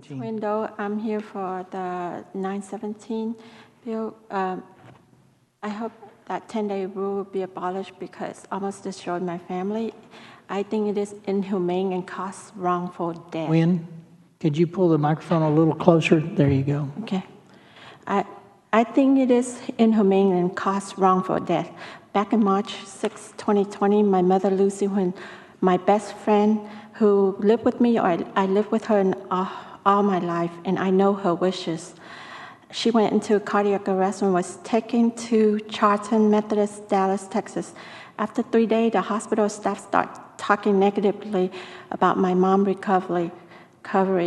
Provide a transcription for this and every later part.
917. Window, I'm here for the 917 bill. I hope that 10-day rule will be abolished because almost destroyed my family. I think it is inhumane and causes wrongful death. Huynh, could you pull the microphone a little closer? There you go. Okay. I think it is inhumane and causes wrongful death. Back in March 6, 2020, my mother, Lucy Huynh, my best friend who lived with me, or I lived with her all my life, and I know her wishes. She went into cardiac arrest and was taken to Charlton Methodist, Dallas, Texas. After 3 days, the hospital staff started talking negatively about my mom's recovery.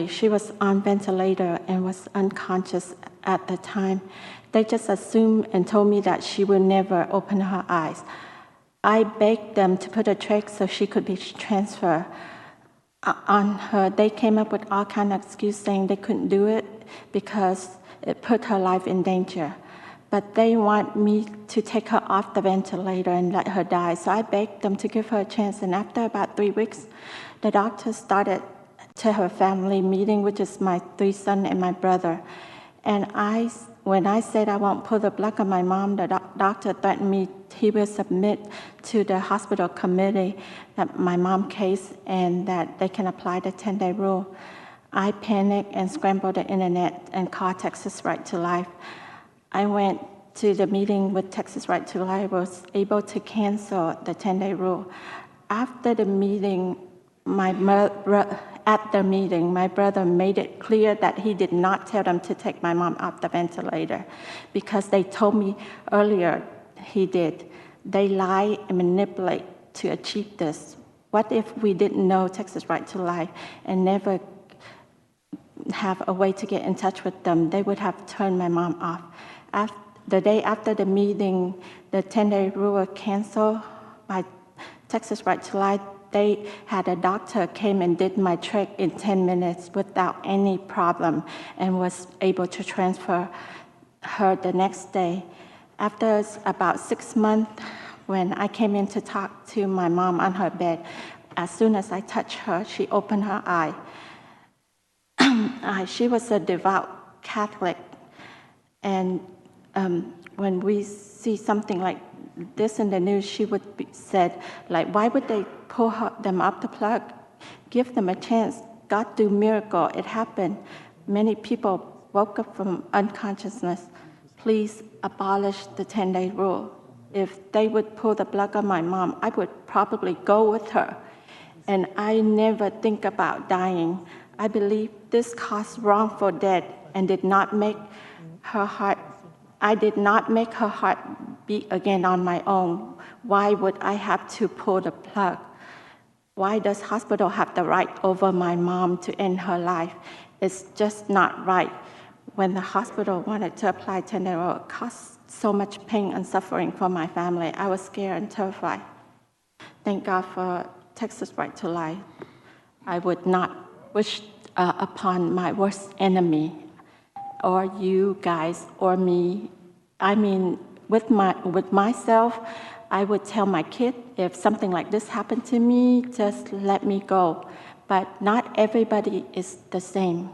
She was on ventilator and was unconscious at the time. They just assumed and told me that she would never open her eyes. I begged them to put a trach so she could be transferred on her. They came up with all kinds of excuses saying they couldn't do it because it put her life in danger. But they want me to take her off the ventilator and let her die. So I begged them to give her a chance. And after about 3 weeks, the doctor started to have a family meeting, which is my 3 sons and my brother. And when I said I won't pull the plug on my mom, the doctor threatened me he will submit to the hospital committee that my mom's case and that they can apply the 10-day rule. I panicked and scrambled the internet and called Texas Right to Life. I went to the meeting with Texas Right to Life, was able to cancel the 10-day rule. After the meeting, my brother made it clear that he did not tell them to take my mom off the ventilator because they told me earlier he did. They lie and manipulate to achieve this. What if we didn't know Texas Right to Life and never have a way to get in touch with them? They would have turned my mom off. The day after the meeting, the 10-day rule was canceled by Texas Right to Life. They had a doctor came and did my trach in 10 minutes without any problem and was able to transfer her the next day. After about 6 months, when I came in to talk to my mom on her bed, as soon as I touched her, she opened her eye. She was a devout Catholic, and when we see something like this in the news, she would be said, like, why would they pull them up the plug? Give them a chance. God do miracle. It happened. Many people woke up from unconsciousness. Please abolish the 10-day rule. If they would pull the plug on my mom, I would probably go with her. And I never think about dying. I believe this caused wrongful death and did not make her heart. I did not make her heart beat again on my own. Why would I have to pull the plug? Why does hospital have the right over my mom to end her life? It's just not right. When the hospital wanted to apply 10-day rule, it caused so much pain and suffering for my family. I was scared and terrified. Thank God for Texas Right to Life. I would not wish upon my worst enemy, or you guys, or me. I mean, with myself, I would tell my kid, if something like this happened to me, just let me go. But not everybody is the same.